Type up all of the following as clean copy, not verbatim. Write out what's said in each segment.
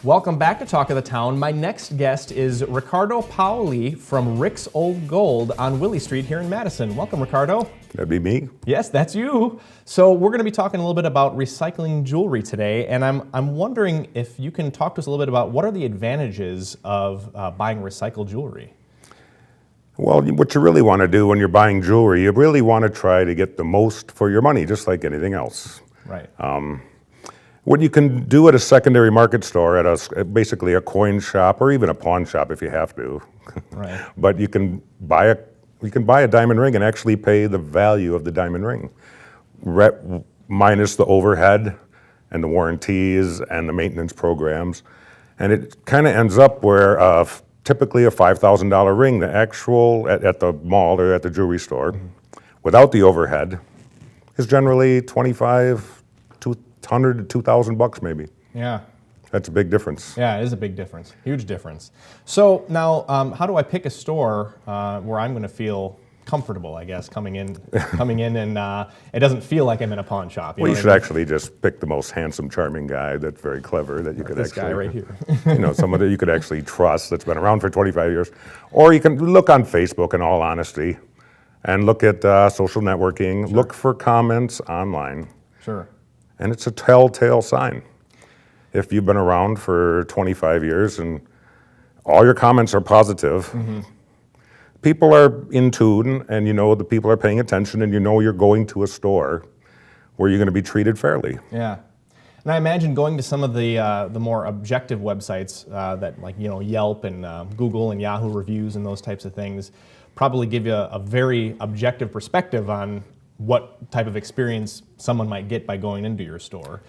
Welcome back to Talk of the Town. My next guest is Ricardo Paoli from Rick's Old Gold on Willie Street here in Madison. Welcome, Ricardo. That'd be me. Yes, that's you. So we're going to be talking a little bit about recycling jewelry today, and I'm wondering if you can talk to us a little bit about what are the advantages of buying recycled jewelry? Well, what you really want to do when you're buying jewelry, you really want to try to get the most for your money, just like anything else. Right. What you can do at a secondary market store, at basically a coin shop or even a pawn shop if you have to. Right. But you can buy a diamond ring and actually pay the value of the diamond ring, minus the overhead and the warranties and the maintenance programs, and it kind of ends up where typically a $5,000 ring, the actual at the mall or at the jewelry store, without the overhead, is generally $2,500 to $2,000 maybe. Yeah. That's a big difference. Yeah, it is a big difference, huge difference. So now, how do I pick a store where I'm going to feel comfortable, I guess, coming in and it doesn't feel like I'm in a pawn shop? Well, you should actually just pick the most handsome, charming guy that's very clever that you could this actually. guy right here. Someone that you could actually trust that's been around for 25 years. Or you can look on Facebook, in all honesty, and look at social networking, look for comments online. Sure. And it's a telltale sign. If you've been around for 25 years and all your comments are positive, people are in tune, and you know the people are paying attention, and you know you're going to a store where you're going to be treated fairly. Yeah. And I imagine going to some of the more objective websites that, like, Yelp and Google and Yahoo reviews and those types of things probably give you a very objective perspective on what type of experience someone might get by going into your store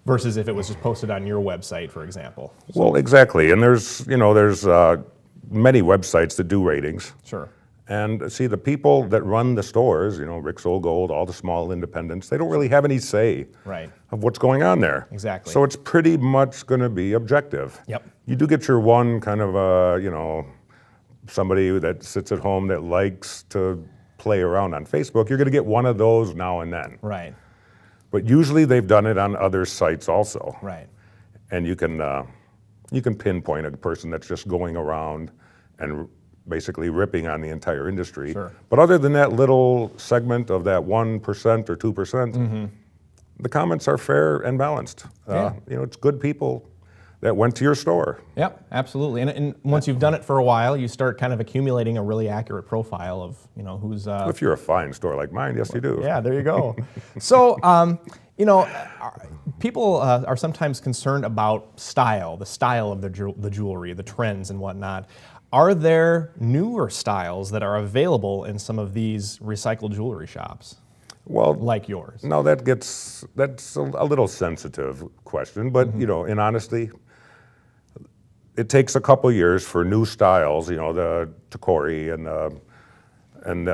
versus if it was just posted on your website, for example. Well, exactly. And there's many websites that do ratings. Sure. And see, the people that run the stores, Rick's Old Gold, all the small independents, they don't really have any say of what's going on there. Exactly. So it's pretty much going to be objective. Yep. You do get your one kind of, somebody that sits at home that likes to play around on Facebook. You're going to get one of those now and then. Right. But usually they've done it on other sites also. Right. And you can pinpoint a person that's just going around and basically ripping on the entire industry. Sure. But other than that little segment of that 1% or 2%, the comments are fair and balanced. Yeah. It's good people that went to your store. Yep, absolutely. And once you've done it for a while, you start kind of accumulating a really accurate profile of, who's... If you're a fine store like mine, yes, you do. Yeah, there you go. So, people are sometimes concerned about the style of the jewelry, the trends and whatnot. Are there newer styles that are available in some of these recycled jewelry shops? Well, like yours? No, that's a little sensitive question, but in honesty, it takes a couple years for new styles, the Tacori and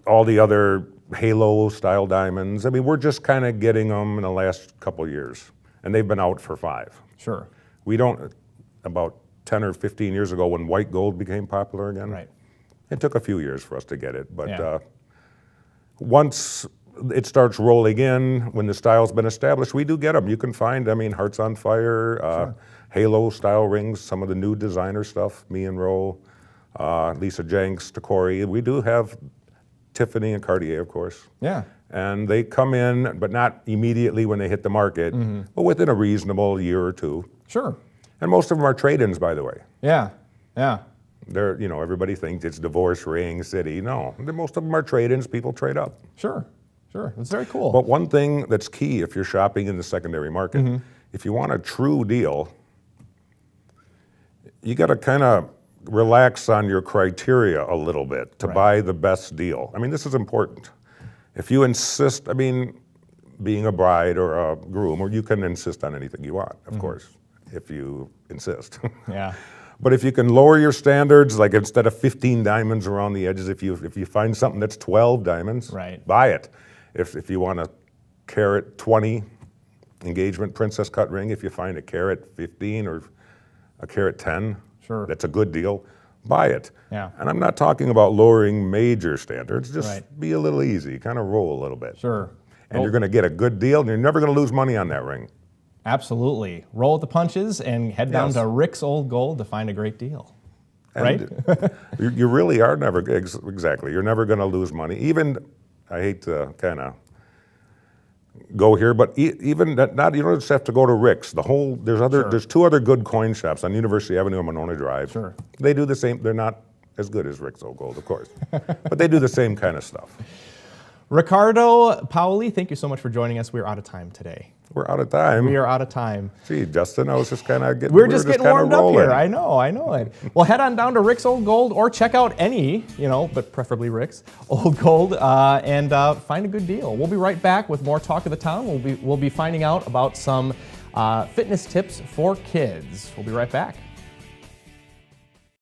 all the other halo style diamonds. I mean, we're just kind of getting them in the last couple years, and they've been out for 5. Sure. We don't, about 10 or 15 years ago when white gold became popular again, right. It took a few years for us to get it, but yeah. Once it starts rolling in, when the style's been established, we do get them. You can find, Hearts on Fire, sure. Halo style rings, some of the new designer stuff, Me and Roe, Lisa Jenks, Tacori. We do have Tiffany and Cartier, of course. Yeah. And they come in, but not immediately when they hit the market, but within a reasonable year or two. Sure. And most of them are trade-ins, by the way. Yeah, yeah. They're, everybody thinks it's divorce ring city. No, most of them are trade-ins. People trade up. Sure, sure. That's very cool. But one thing that's key if you're shopping in the secondary market, if you want a true deal, you got to kind of relax on your criteria a little bit to buy the best deal. I mean, this is important. If you insist, being a bride or a groom, or you can insist on anything you want, of course, if you insist. Yeah. But if you can lower your standards, like instead of 15 diamonds around the edges, if you find something that's 12 diamonds, buy it. If you want a carat 20 engagement princess cut ring, if you find a carat 15 or a carat 10, sure, that's a good deal, buy it. Yeah. And I'm not talking about lowering major standards, just be a little easy, kind of roll a little bit. Sure. And you're going to get a good deal, and you're never going to lose money on that ring. Absolutely. Roll with the punches and head down Yes. to Rick's Old Gold to find a great deal. Right? And you really are never, exactly, you're never going to lose money. Even, I hate to kind of go here, but even not, you don't just have to go to Rick's. There's two other good coin shops on University Avenue and Monona Drive. Sure. They do the same, they're not as good as Rick's Old Gold, of course, but they do the same kind of stuff. Ricardo Paoli, thank you so much for joining us. We're out of time today. We're out of time. We are out of time. Gee, Justin, I was just kind of getting, We're just getting warmed up here. rolling. I know it. Well, head on down to Rick's Old Gold or check out any, but preferably Rick's Old Gold and find a good deal. We'll be right back with more Talk of the Town. We'll be finding out about some fitness tips for kids. We'll be right back.